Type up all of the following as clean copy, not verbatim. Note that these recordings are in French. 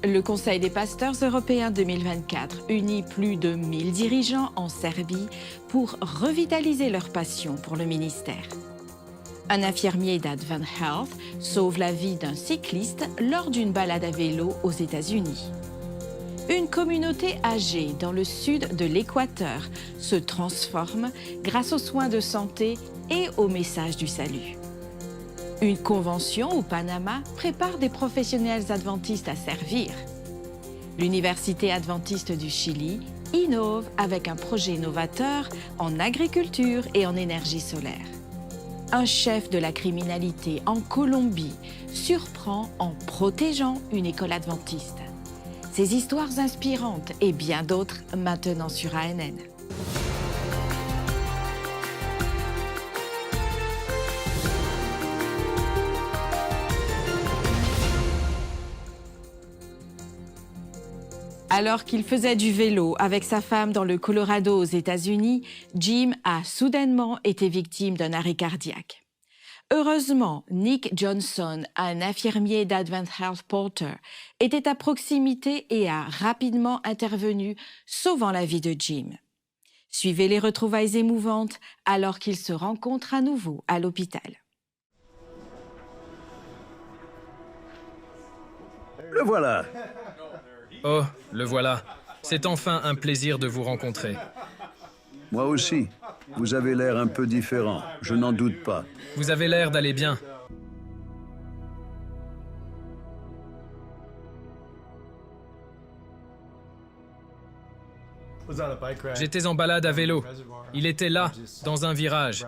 Le Conseil des pasteurs européens 2024 unit plus de 1000 dirigeants en Serbie pour revitaliser leur passion pour le ministère. Un infirmier d'Advent Health sauve la vie d'un cycliste lors d'une balade à vélo aux États-Unis. Une communauté âgée dans le sud de l'Équateur se transforme grâce aux soins de santé et au message du salut. Une convention au Panama prépare des professionnels adventistes à servir. L'Université adventiste du Chili innove avec un projet novateur en agriculture et en énergie solaire. Un chef de la criminalité en Colombie surprend en protégeant une école adventiste. Ces histoires inspirantes et bien d'autres maintenant sur ANN. Alors qu'il faisait du vélo avec sa femme dans le Colorado aux États-Unis, Jim a soudainement été victime d'un arrêt cardiaque. Heureusement, Nick Johnson, un infirmier d'Advent Health Porter, était à proximité et a rapidement intervenu, sauvant la vie de Jim. Suivez les retrouvailles émouvantes alors qu'ils se rencontrent à nouveau à l'hôpital. Le voilà. Oh, le voilà. C'est enfin un plaisir de vous rencontrer. Moi aussi. Vous avez l'air un peu différent, je n'en doute pas. Vous avez l'air d'aller bien. J'étais en balade à vélo. Il était là, dans un virage.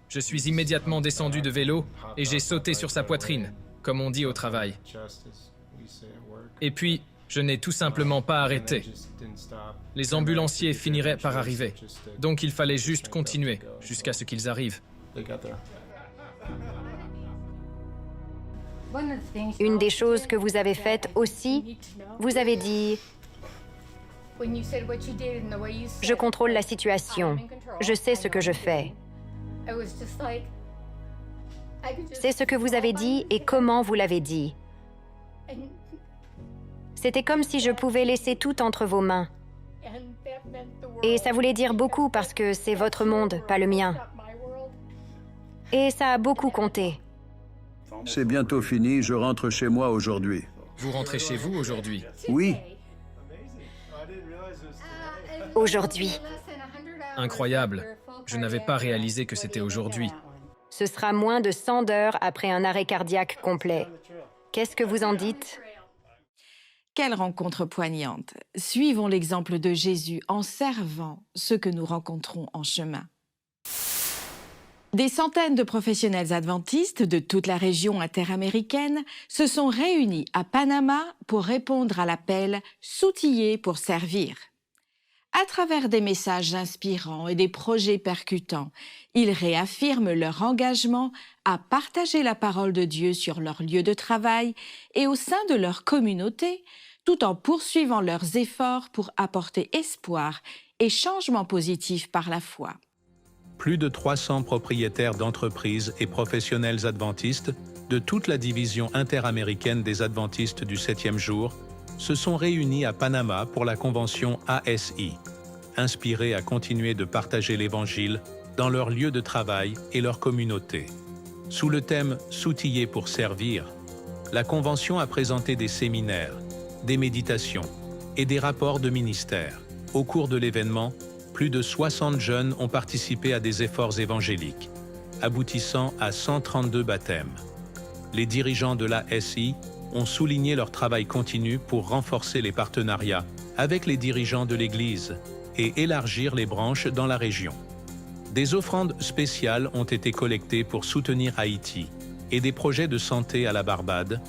Je suis immédiatement descendu de vélo et j'ai sauté sur sa poitrine, comme on dit au travail. Et puis, je n'ai tout simplement pas arrêté. Les ambulanciers finiraient par arriver. Donc il fallait juste continuer jusqu'à ce qu'ils arrivent. Une des choses que vous avez faites aussi, vous avez dit « Je contrôle la situation. Je sais ce que je fais. » C'est ce que vous avez dit et comment vous l'avez dit. C'était comme si je pouvais laisser tout entre vos mains. Et ça voulait dire beaucoup parce que c'est votre monde, pas le mien. Et ça a beaucoup compté. C'est bientôt fini, je rentre chez moi aujourd'hui. Vous rentrez chez vous aujourd'hui? Oui, Aujourd'hui. Incroyable. Je n'avais pas réalisé que c'était aujourd'hui. Ce sera moins de 100 heures après un arrêt cardiaque complet. Qu'est-ce que vous en dites? Quelle rencontre poignante! Suivons l'exemple de Jésus en servant ceux que nous rencontrons en chemin. Des centaines de professionnels adventistes de toute la région interaméricaine se sont réunis à Panama pour répondre à l'appel « S'outiller pour servir ». À travers des messages inspirants et des projets percutants, ils réaffirment leur engagement à partager la parole de Dieu sur leur lieu de travail et au sein de leur communauté, tout en poursuivant leurs efforts pour apporter espoir et changement positif par la foi. Plus de 300 propriétaires d'entreprises et professionnels adventistes de toute la division interaméricaine des adventistes du 7e jour se sont réunis à Panama pour la convention ASI, inspirés à continuer de partager l'Évangile dans leur lieu de travail et leur communauté. Sous le thème « S'outiller pour servir », la convention a présenté des séminaires, des méditations et des rapports de ministère. Au cours de l'événement, plus de 60 jeunes ont participé à des efforts évangéliques, aboutissant à 132 baptêmes. Les dirigeants de l'ASI ont souligné leur travail continu pour renforcer les partenariats avec les dirigeants de l'Église et élargir les branches dans la région. Des offrandes spéciales ont été collectées pour soutenir Haïti et des projets de santé à la Barbade,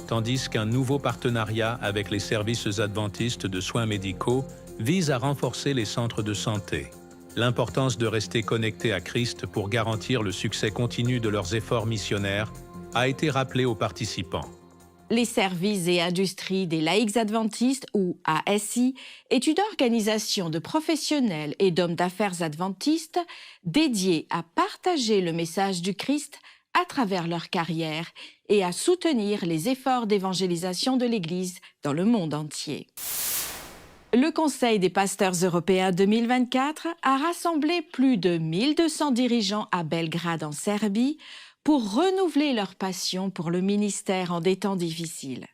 tandis qu'un nouveau partenariat avec les services adventistes de soins médicaux vise à renforcer les centres de santé. L'importance de rester connecté à Christ pour garantir le succès continu de leurs efforts missionnaires a été rappelée aux participants. Les services et industries des laïcs adventistes, ou ASI, est une organisation de professionnels et d'hommes d'affaires adventistes dédiée à partager le message du Christ à travers leur carrière et à soutenir les efforts d'évangélisation de l'Église dans le monde entier. Le Conseil des pasteurs européens 2024 a rassemblé plus de 1200 dirigeants à Belgrade en Serbie pour renouveler leur passion pour le ministère en des temps difficiles.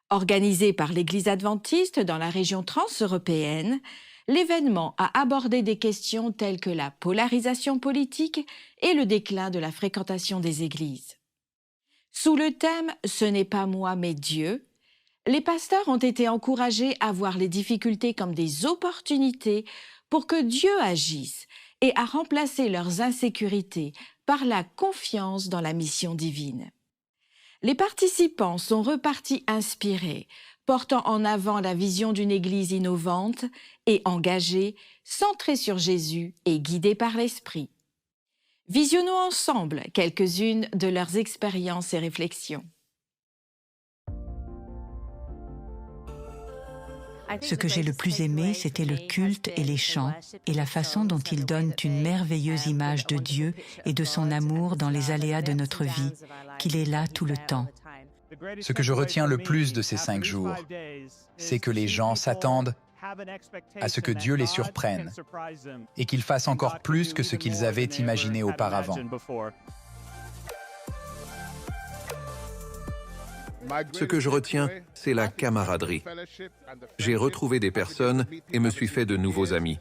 Organisé par l'Église adventiste dans la région transeuropéenne, l'événement a abordé des questions telles que la polarisation politique et le déclin de la fréquentation des églises. Sous le thème « Ce n'est pas moi mais Dieu », les pasteurs ont été encouragés à voir les difficultés comme des opportunités pour que Dieu agisse et à remplacer leurs insécurités par la confiance dans la mission divine. Les participants sont repartis inspirés, portant en avant la vision d'une Église innovante et engagée, centrée sur Jésus et guidée par l'Esprit. Visionnons ensemble quelques-unes de leurs expériences et réflexions. Ce que j'ai le plus aimé, c'était le culte et les chants, et la façon dont ils donnent une merveilleuse image de Dieu et de son amour dans les aléas de notre vie, qu'il est là tout le temps. Ce que je retiens le plus de ces 5 jours, c'est que les gens s'attendent à ce que Dieu les surprenne et qu'ils fassent encore plus que ce qu'ils avaient imaginé auparavant. Ce que je retiens, c'est la camaraderie. J'ai retrouvé des personnes et me suis fait de nouveaux amis.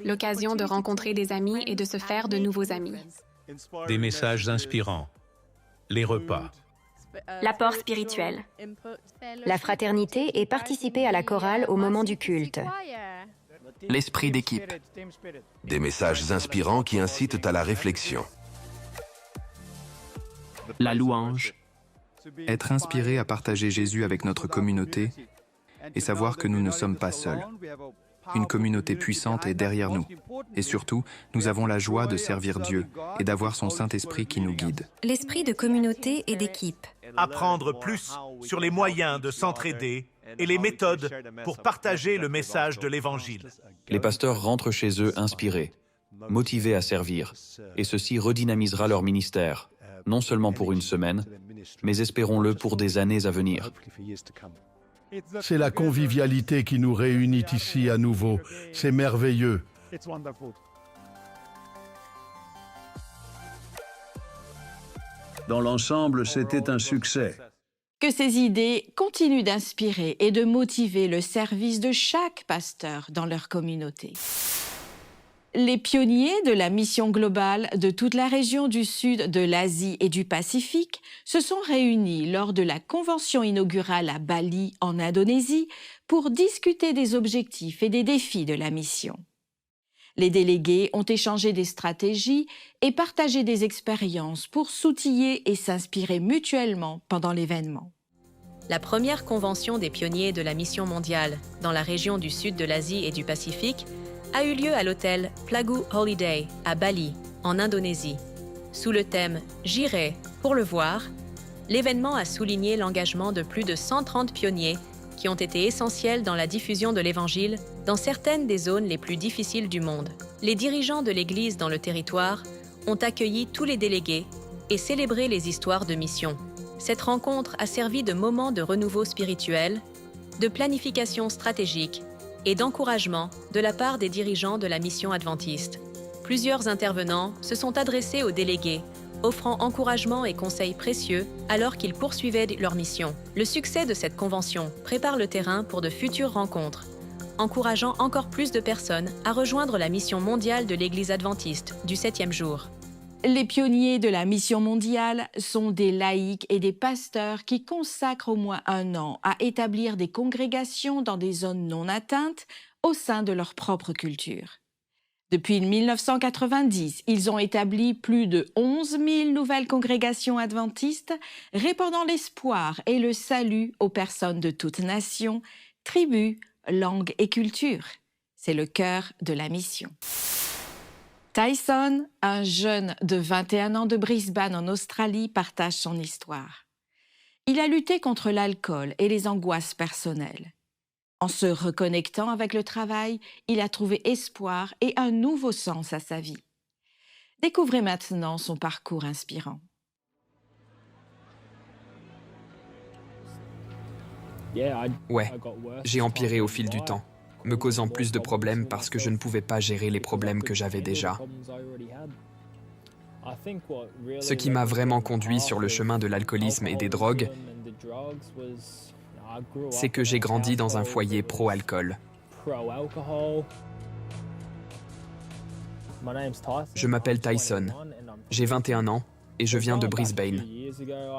L'occasion de rencontrer des amis et de se faire de nouveaux amis. Des messages inspirants. Les repas. L'apport spirituel. La fraternité et participer à la chorale au moment du culte. L'esprit d'équipe. Des messages inspirants qui incitent à la réflexion. La louange. Être inspiré à partager Jésus avec notre communauté et savoir que nous ne sommes pas seuls. Une communauté puissante est derrière nous. Et surtout, nous avons la joie de servir Dieu et d'avoir son Saint-Esprit qui nous guide. L'esprit de communauté et d'équipe. Apprendre plus sur les moyens de s'entraider et les méthodes pour partager le message de l'Évangile. Les pasteurs rentrent chez eux inspirés, motivés à servir, et ceci redynamisera leur ministère, non seulement pour une semaine, mais espérons-le pour des années à venir. C'est la convivialité qui nous réunit ici à nouveau. C'est merveilleux. Dans l'ensemble, c'était un succès. Que ces idées continuent d'inspirer et de motiver le service de chaque pasteur dans leur communauté. Les pionniers de la mission globale de toute la région du sud de l'Asie et du Pacifique se sont réunis lors de la convention inaugurale à Bali, en Indonésie, pour discuter des objectifs et des défis de la mission. Les délégués ont échangé des stratégies et partagé des expériences pour s'outiller et s'inspirer mutuellement pendant l'événement. La première convention des pionniers de la mission mondiale dans la région du sud de l'Asie et du Pacifique a eu lieu à l'hôtel Plagu Holiday à Bali, en Indonésie. Sous le thème « J'irai pour le voir », l'événement a souligné l'engagement de plus de 130 pionniers qui ont été essentiels dans la diffusion de l'Évangile dans certaines des zones les plus difficiles du monde. Les dirigeants de l'Église dans le territoire ont accueilli tous les délégués et célébré les histoires de mission. Cette rencontre a servi de moment de renouveau spirituel, de planification stratégique et d'encouragement de la part des dirigeants de la mission adventiste. Plusieurs intervenants se sont adressés aux délégués, offrant encouragement et conseils précieux alors qu'ils poursuivaient leur mission. Le succès de cette convention prépare le terrain pour de futures rencontres, encourageant encore plus de personnes à rejoindre la mission mondiale de l'Église adventiste du 7e jour. Les pionniers de la mission mondiale sont des laïcs et des pasteurs qui consacrent au moins 1 an à établir des congrégations dans des zones non atteintes au sein de leur propre culture. Depuis 1990, ils ont établi plus de 11 000 nouvelles congrégations adventistes, répandant l'espoir et le salut aux personnes de toutes nations, tribus, langues et cultures. C'est le cœur de la mission. Tyson, un jeune de 21 ans de Brisbane en Australie, partage son histoire. Il a lutté contre l'alcool et les angoisses personnelles. En se reconnectant avec le travail, il a trouvé espoir et un nouveau sens à sa vie. Découvrez maintenant son parcours inspirant. Ouais, j'ai empiré au fil du temps, me causant plus de problèmes parce que je ne pouvais pas gérer les problèmes que j'avais déjà. Ce qui m'a vraiment conduit sur le chemin de l'alcoolisme et des drogues, c'est que j'ai grandi dans un foyer pro-alcool. Je m'appelle Tyson, j'ai 21 ans et je viens de Brisbane.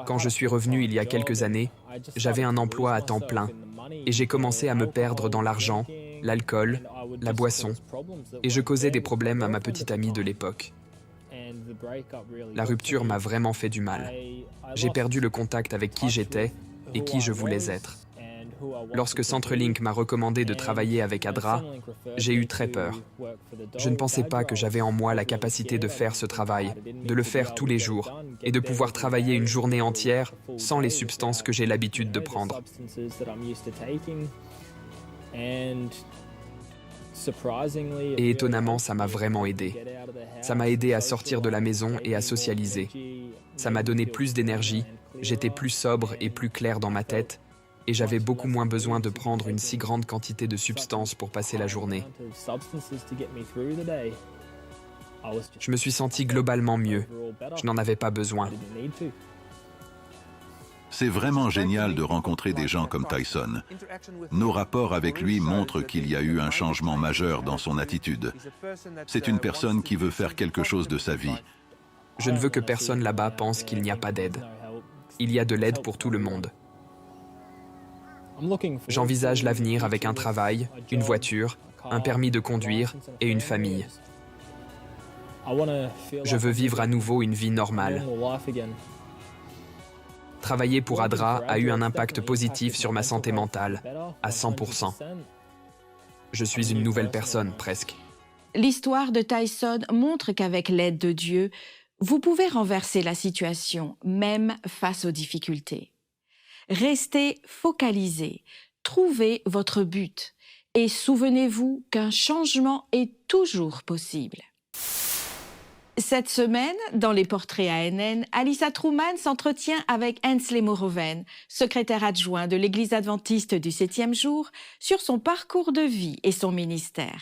Quand je suis revenu il y a quelques années, j'avais un emploi à temps plein et j'ai commencé à me perdre dans l'argent, l'alcool, la boisson, et je causais des problèmes à ma petite amie de l'époque. La rupture m'a vraiment fait du mal. J'ai perdu le contact avec qui j'étais et qui je voulais être. Lorsque Centrelink m'a recommandé de travailler avec ADRA, j'ai eu très peur. Je ne pensais pas que j'avais en moi la capacité de faire ce travail, de le faire tous les jours, et de pouvoir travailler une journée entière sans les substances que j'ai l'habitude de prendre. Et étonnamment, ça m'a vraiment aidé. Ça m'a aidé à sortir de la maison et à socialiser. Ça m'a donné plus d'énergie, j'étais plus sobre et plus clair dans ma tête, et j'avais beaucoup moins besoin de prendre une si grande quantité de substances pour passer la journée. Je me suis senti globalement mieux. Je n'en avais pas besoin. C'est vraiment génial de rencontrer des gens comme Tyson. Nos rapports avec lui montrent qu'il y a eu un changement majeur dans son attitude. C'est une personne qui veut faire quelque chose de sa vie. Je ne veux que personne là-bas pense qu'il n'y a pas d'aide. Il y a de l'aide pour tout le monde. J'envisage l'avenir avec un travail, une voiture, un permis de conduire et une famille. Je veux vivre à nouveau une vie normale. Travailler pour ADRA a eu un impact positif sur ma santé mentale, à 100%. Je suis une nouvelle personne, presque. L'histoire de Tyson montre qu'avec l'aide de Dieu, vous pouvez renverser la situation, même face aux difficultés. Restez focalisé, trouvez votre but et souvenez-vous qu'un changement est toujours possible. Cette semaine, dans les portraits ANN, Alyssa Truman s'entretient avec Ainsley Moroven, secrétaire adjoint de l'Église adventiste du 7e jour, sur son parcours de vie et son ministère.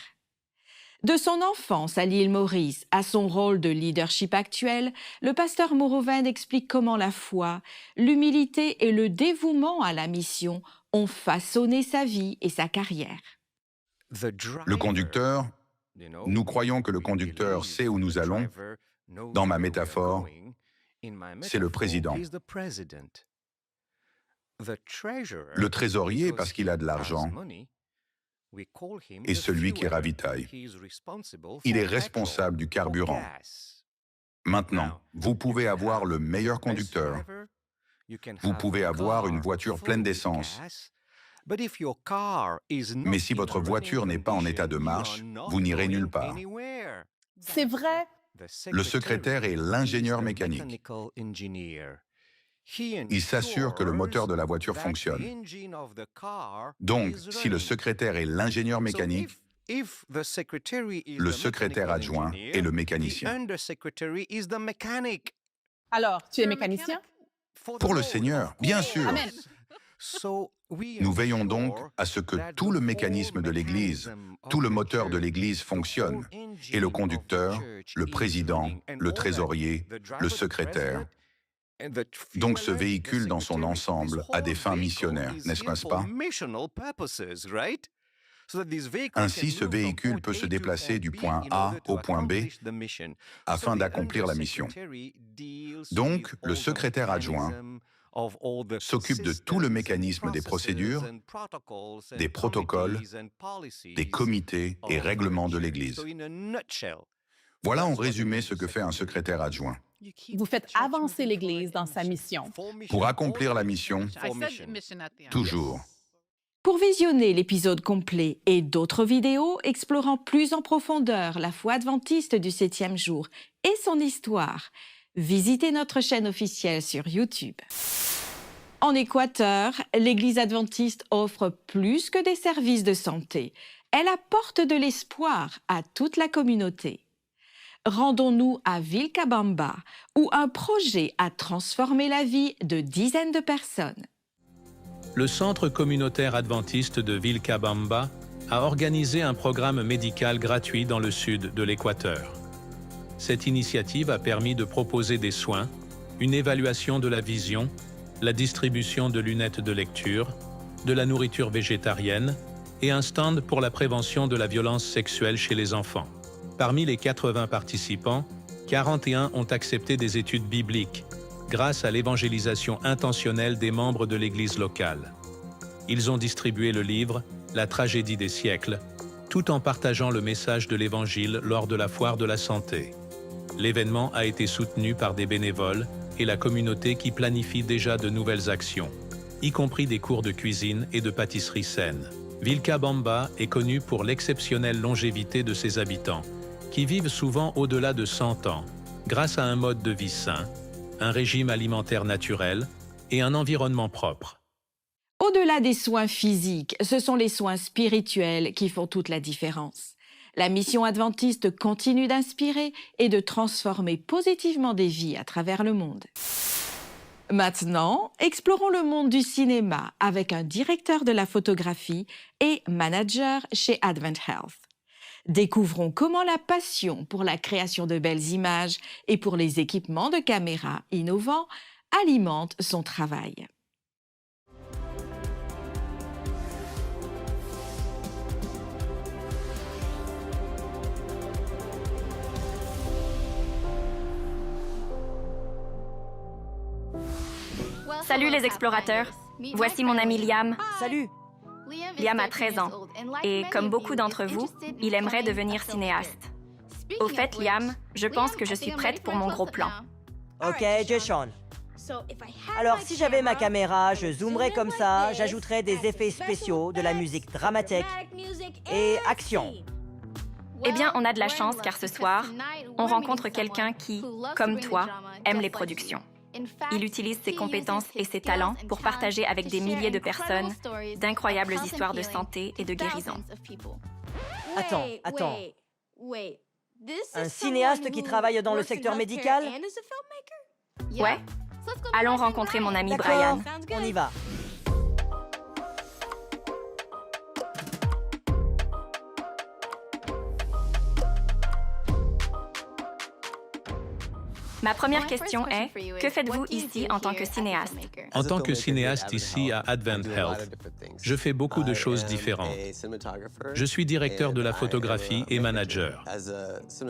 De son enfance à l'île Maurice à son rôle de leadership actuel, le pasteur Moroven explique comment la foi, l'humilité et le dévouement à la mission ont façonné sa vie et sa carrière. Le conducteur, nous croyons que le conducteur sait où nous allons. Dans ma métaphore, c'est le président. Le trésorier, parce qu'il a de l'argent, est celui qui ravitaille. Il est responsable du carburant. Maintenant, vous pouvez avoir le meilleur conducteur. Vous pouvez avoir une voiture pleine d'essence. Mais si votre voiture n'est pas en état de marche, vous n'irez nulle part. C'est vrai. Le secrétaire est l'ingénieur mécanique. Il s'assure que le moteur de la voiture fonctionne. Donc, si le secrétaire est l'ingénieur mécanique, le secrétaire adjoint est le mécanicien. Alors, tu es mécanicien? Pour le Seigneur, bien sûr. Amen. Nous veillons donc à ce que tout le mécanisme de l'Église, tout le moteur de l'Église fonctionne, et le conducteur, le président, le trésorier, le secrétaire. Donc ce véhicule dans son ensemble a des fins missionnaires, n'est-ce pas? Ainsi, ce véhicule peut se déplacer du point A au point B afin d'accomplir la mission. Donc, le secrétaire adjoint s'occupe de tout le mécanisme des procédures, des protocoles, des comités et règlements de l'Église. Voilà en résumé ce que fait un secrétaire adjoint. Vous faites avancer l'Église dans sa mission. Pour accomplir la mission, toujours. Pour visionner l'épisode complet et d'autres vidéos explorant plus en profondeur la foi adventiste du 7e jour et son histoire, visitez notre chaîne officielle sur YouTube. En Équateur, l'Église adventiste offre plus que des services de santé. Elle apporte de l'espoir à toute la communauté. rendons-nous à Vilcabamba, où un projet a transformé la vie de dizaines de personnes. Le Centre communautaire adventiste de Vilcabamba a organisé un programme médical gratuit dans le sud de l'Équateur. Cette initiative a permis de proposer des soins, une évaluation de la vision, la distribution de lunettes de lecture, de la nourriture végétarienne et un stand pour la prévention de la violence sexuelle chez les enfants. Parmi les 80 participants, 41 ont accepté des études bibliques grâce à l'évangélisation intentionnelle des membres de l'Église locale. Ils ont distribué le livre « La tragédie des siècles », tout en partageant le message de l'Évangile lors de la foire de la santé. L'événement a été soutenu par des bénévoles et la communauté qui planifie déjà de nouvelles actions, y compris des cours de cuisine et de pâtisserie saine. Vilcabamba est connu pour l'exceptionnelle longévité de ses habitants, qui vivent souvent au-delà de 100 ans, grâce à un mode de vie sain, un régime alimentaire naturel et un environnement propre. Au-delà des soins physiques, ce sont les soins spirituels qui font toute la différence. La mission adventiste continue d'inspirer et de transformer positivement des vies à travers le monde. Maintenant, explorons le monde du cinéma avec un directeur de la photographie et manager chez Advent Health. Découvrons comment la passion pour la création de belles images et pour les équipements de caméra innovants alimente son travail. Salut les explorateurs, voici mon ami Liam. Salut. Liam a 13 ans et comme beaucoup d'entre vous, il aimerait devenir cinéaste. Au fait, Liam, je pense que je suis prête pour mon gros plan. Ok, Jason. Alors, si j'avais ma caméra, je zoomerais comme ça, j'ajouterais des effets spéciaux, de la musique dramatique et action. Eh bien, on a de la chance car ce soir, on rencontre quelqu'un qui, comme toi, aime les productions. Il utilise ses compétences et ses talents pour partager avec des milliers de personnes d'incroyables histoires de santé et de guérison. Attends. Un cinéaste qui travaille dans le secteur médical? Ouais. Allons rencontrer mon ami Brian. On y va. Ma première question est, que faites-vous ici en tant que cinéaste? En tant que cinéaste ici à Advent Health, je fais beaucoup de choses différentes. Je suis directeur de la photographie et manager.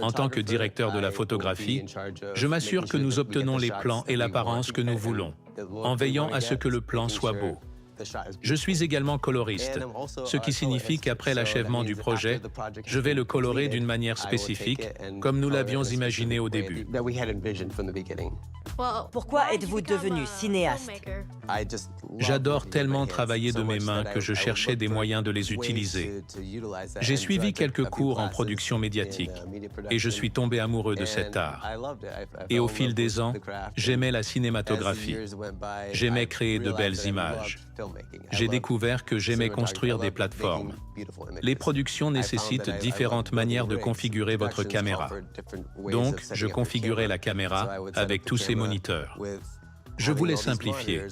En tant que directeur de la photographie, je m'assure que nous obtenons les plans et l'apparence que nous voulons, en veillant à ce que le plan soit beau. Je suis également coloriste, ce qui signifie qu'après l'achèvement du projet, je vais le colorer d'une manière spécifique, comme nous l'avions imaginé au début. Pourquoi êtes-vous devenu cinéaste? J'adore tellement travailler de mes mains que je cherchais des moyens de les utiliser. J'ai suivi quelques cours en production médiatique et je suis tombé amoureux de cet art. Et au fil des ans, j'aimais la cinématographie. J'aimais créer de belles images. J'ai découvert que j'aimais construire des plateformes. Les productions nécessitent différentes manières de configurer votre caméra. Donc, je configurais la caméra avec tous ces moniteurs. Je voulais simplifier.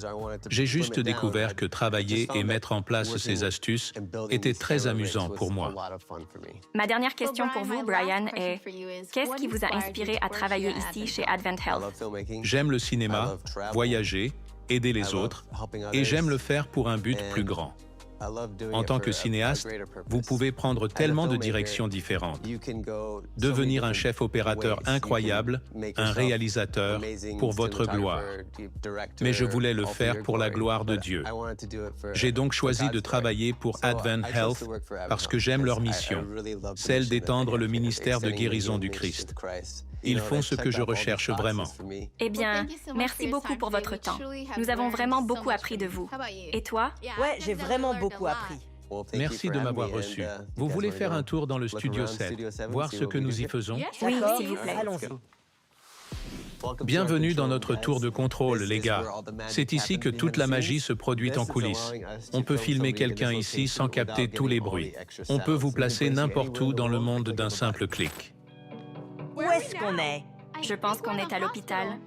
J'ai juste découvert que travailler et mettre en place ces astuces était très amusant pour moi. Ma dernière question pour vous, Brian, est qu'est-ce qui vous a inspiré à travailler ici chez Advent Health? J'aime le cinéma, voyager, aider les autres, et j'aime le faire pour un but plus grand. En tant que cinéaste, vous pouvez prendre tellement de directions différentes. Devenir un chef opérateur incroyable, un réalisateur pour votre gloire. Mais je voulais le faire pour la gloire de Dieu. J'ai donc choisi de travailler pour Advent Health parce que j'aime leur mission, celle d'étendre le ministère de guérison du Christ. Ils font ce que je recherche vraiment. Eh bien, merci beaucoup pour votre temps. Nous avons vraiment beaucoup appris de vous. Et toi? Ouais, j'ai vraiment beaucoup appris. Merci de m'avoir reçu. Vous voulez faire un tour dans le Studio 7, voir ce que nous y faisons? Oui, s'il vous plaît. Allons-y. Bienvenue dans notre tour de contrôle, les gars. C'est ici que toute la magie se produit en coulisses. On peut filmer quelqu'un ici sans capter tous les bruits. On peut vous placer n'importe où dans le monde d'un simple clic. Où est-ce qu'on est? Je pense qu'on est à l'hôpital.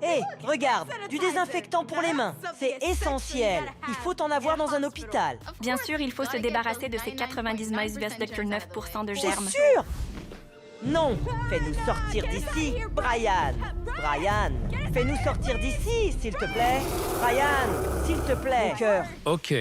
Hé, regarde, du désinfectant pour les mains. C'est essentiel. Il faut en avoir dans un hôpital. Bien sûr, il faut se débarrasser de ces 90 miles Vector 9% de germes. Sûr? Non, fais-nous sortir d'ici, Brian. Brian, fais-nous sortir d'ici, s'il te plaît. Brian, s'il te plaît. Mon cœur. Ok,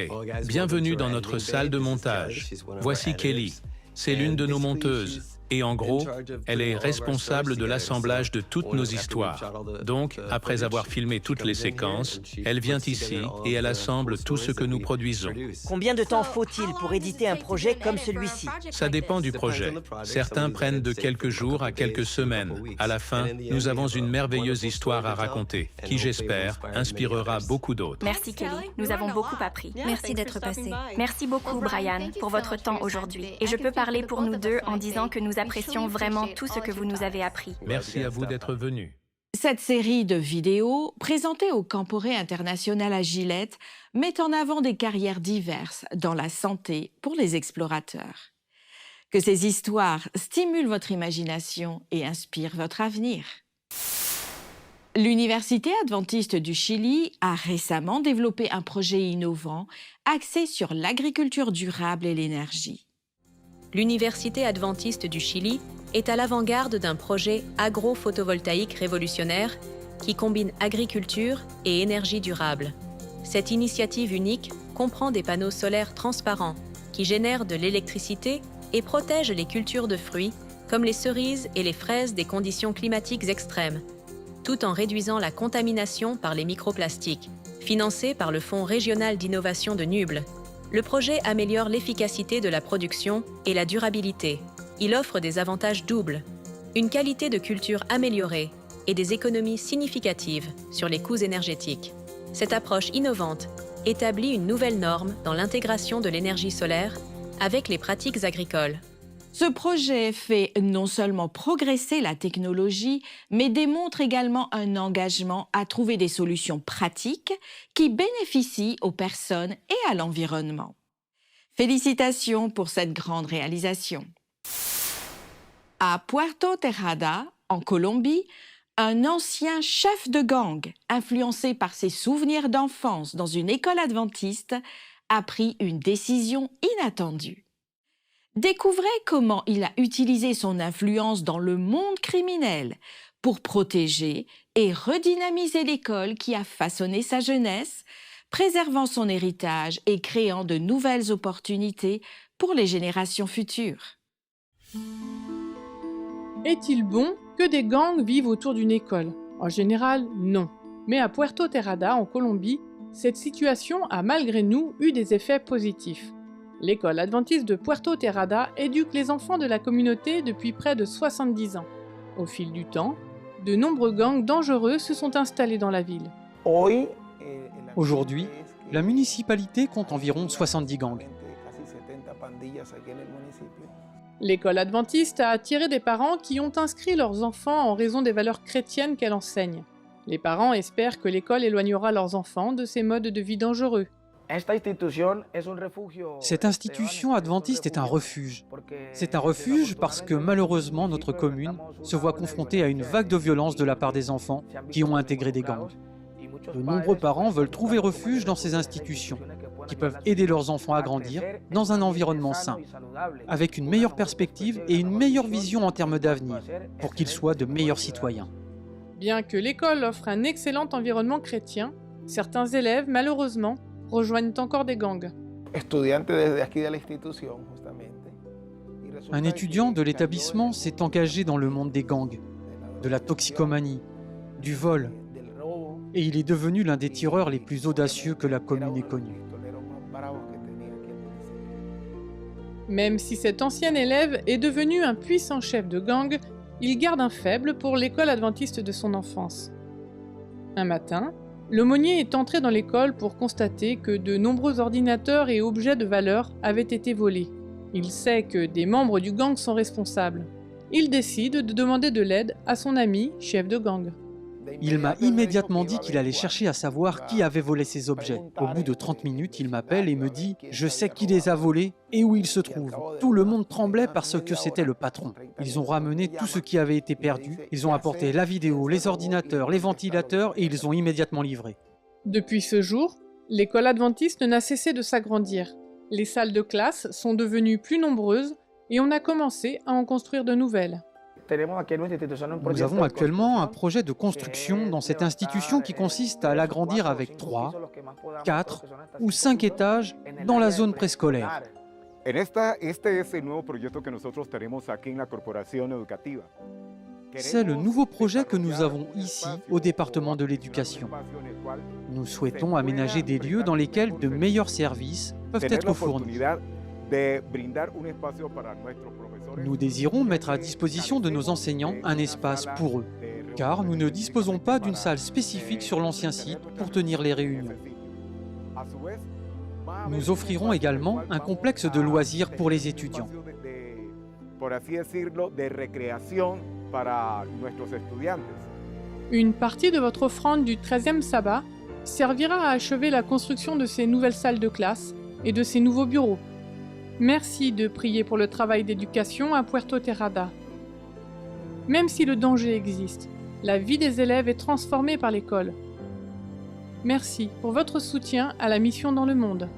bienvenue dans notre salle de montage. Voici Kelly. C'est l'une de nos monteuses. Et en gros, elle est responsable de l'assemblage de toutes nos histoires. Donc, après avoir filmé toutes les séquences, elle vient ici et elle assemble tout ce que nous produisons. Combien de temps faut-il pour éditer un projet comme celui-ci? Ça dépend du projet. Certains prennent de quelques jours à quelques semaines. À la fin, nous avons une merveilleuse histoire à raconter, qui, j'espère, inspirera beaucoup d'autres. Merci Kelly, nous avons beaucoup appris. Merci d'être passé. Merci beaucoup Brian pour votre temps aujourd'hui. Et je peux parler pour nous deux en disant que nous apprécions vraiment tout ce que vous nous avez appris. Merci à vous d'être venus. Cette série de vidéos, présentée au Camporé international à Gillette, met en avant des carrières diverses dans la santé pour les explorateurs. Que ces histoires stimulent votre imagination et inspirent votre avenir. L'Université adventiste du Chili a récemment développé un projet innovant axé sur l'agriculture durable et l'énergie. L'Université adventiste du Chili est à l'avant-garde d'un projet agro-photovoltaïque révolutionnaire qui combine agriculture et énergie durable. Cette initiative unique comprend des panneaux solaires transparents qui génèrent de l'électricité et protègent les cultures de fruits comme les cerises et les fraises des conditions climatiques extrêmes, tout en réduisant la contamination par les microplastiques. Financé par le Fonds régional d'innovation de Nuble, le projet améliore l'efficacité de la production et la durabilité. Il offre des avantages doubles, une qualité de culture améliorée et des économies significatives sur les coûts énergétiques. Cette approche innovante établit une nouvelle norme dans l'intégration de l'énergie solaire avec les pratiques agricoles. Ce projet fait non seulement progresser la technologie, mais démontre également un engagement à trouver des solutions pratiques qui bénéficient aux personnes et à l'environnement. Félicitations pour cette grande réalisation. À Puerto Terrada, en Colombie, un ancien chef de gang, influencé par ses souvenirs d'enfance dans une école adventiste, a pris une décision inattendue. Découvrez comment il a utilisé son influence dans le monde criminel pour protéger et redynamiser l'école qui a façonné sa jeunesse, préservant son héritage et créant de nouvelles opportunités pour les générations futures. Est-il bon que des gangs vivent autour d'une école? En général, non. Mais à Puerto Terrada, en Colombie, cette situation a malgré nous eu des effets positifs. L'école adventiste de Puerto Terrada éduque les enfants de la communauté depuis près de 70 ans. Au fil du temps, de nombreux gangs dangereux se sont installés dans la ville. Aujourd'hui, la municipalité compte environ 70 gangs. L'école adventiste a attiré des parents qui ont inscrit leurs enfants en raison des valeurs chrétiennes qu'elle enseigne. Les parents espèrent que l'école éloignera leurs enfants de ces modes de vie dangereux. Cette institution adventiste est un refuge. C'est un refuge parce que malheureusement notre commune se voit confrontée à une vague de violence de la part des enfants qui ont intégré des gangs. De nombreux parents veulent trouver refuge dans ces institutions, qui peuvent aider leurs enfants à grandir dans un environnement sain, avec une meilleure perspective et une meilleure vision en termes d'avenir, pour qu'ils soient de meilleurs citoyens. Bien que l'école offre un excellent environnement chrétien, certains élèves, malheureusement, rejoignent encore des gangs. Un étudiant de l'établissement s'est engagé dans le monde des gangs, de la toxicomanie, du vol, et il est devenu l'un des tireurs les plus audacieux que la commune ait connu. Même si cet ancien élève est devenu un puissant chef de gang, il garde un faible pour l'école adventiste de son enfance. Un matin, l'aumônier est entré dans l'école pour constater que de nombreux ordinateurs et objets de valeur avaient été volés. Il sait que des membres du gang sont responsables. Il décide de demander de l'aide à son ami, chef de gang. Il m'a immédiatement dit qu'il allait chercher à savoir qui avait volé ces objets. Au bout de 30 minutes, il m'appelle et me dit « Je sais qui les a volés et où ils se trouvent ». Tout le monde tremblait parce que c'était le patron. Ils ont ramené tout ce qui avait été perdu. Ils ont apporté la vidéo, les ordinateurs, les ventilateurs et ils ont immédiatement livré. Depuis ce jour, l'école adventiste n'a cessé de s'agrandir. Les salles de classe sont devenues plus nombreuses et on a commencé à en construire de nouvelles. Nous avons actuellement un projet de construction dans cette institution qui consiste à l'agrandir avec 3, 4 ou 5 étages dans la zone préscolaire. C'est le nouveau projet que nous avons ici au département de l'éducation. Nous souhaitons aménager des lieux dans lesquels de meilleurs services peuvent être fournis. Nous désirons mettre à disposition de nos enseignants un espace pour eux, car nous ne disposons pas d'une salle spécifique sur l'ancien site pour tenir les réunions. Nous offrirons également un complexe de loisirs pour les étudiants. Une partie de votre offrande du 13e sabbat servira à achever la construction de ces nouvelles salles de classe et de ces nouveaux bureaux. Merci de prier pour le travail d'éducation à Puerto Terrada. Même si le danger existe, la vie des élèves est transformée par l'école. Merci pour votre soutien à la mission dans le monde.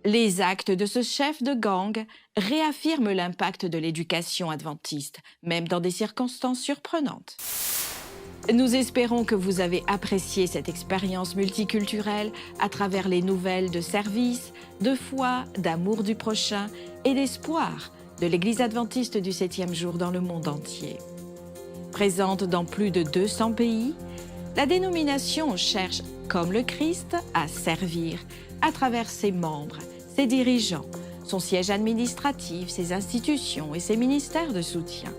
Les actes de ce chef de gang réaffirment l'impact de l'éducation adventiste, même dans des circonstances surprenantes. Nous espérons que vous avez apprécié cette expérience multiculturelle à travers les nouvelles de service, de foi, d'amour du prochain et d'espoir de l'Église adventiste du 7e jour dans le monde entier. Présente dans plus de 200 pays, la dénomination cherche, comme le Christ, à servir à travers ses membres, ses dirigeants, son siège administratif, ses institutions et ses ministères de soutien.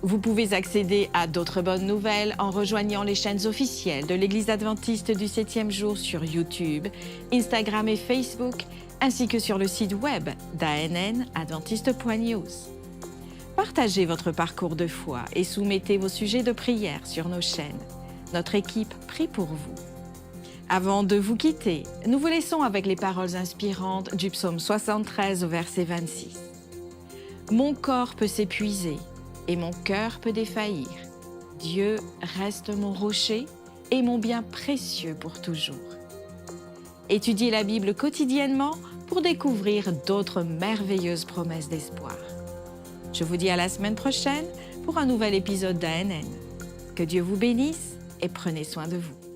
Vous pouvez accéder à d'autres bonnes nouvelles en rejoignant les chaînes officielles de l'Église adventiste du 7e jour sur YouTube, Instagram et Facebook, ainsi que sur le site web d'ANN-adventiste.news. Partagez votre parcours de foi et soumettez vos sujets de prière sur nos chaînes. Notre équipe prie pour vous. Avant de vous quitter, nous vous laissons avec les paroles inspirantes du psaume 73 au verset 26. « Mon corps peut s'épuiser et mon cœur peut défaillir. Dieu reste mon rocher et mon bien précieux pour toujours. » Étudiez la Bible quotidiennement pour découvrir d'autres merveilleuses promesses d'espoir. Je vous dis à la semaine prochaine pour un nouvel épisode d'ANN. Que Dieu vous bénisse et prenez soin de vous.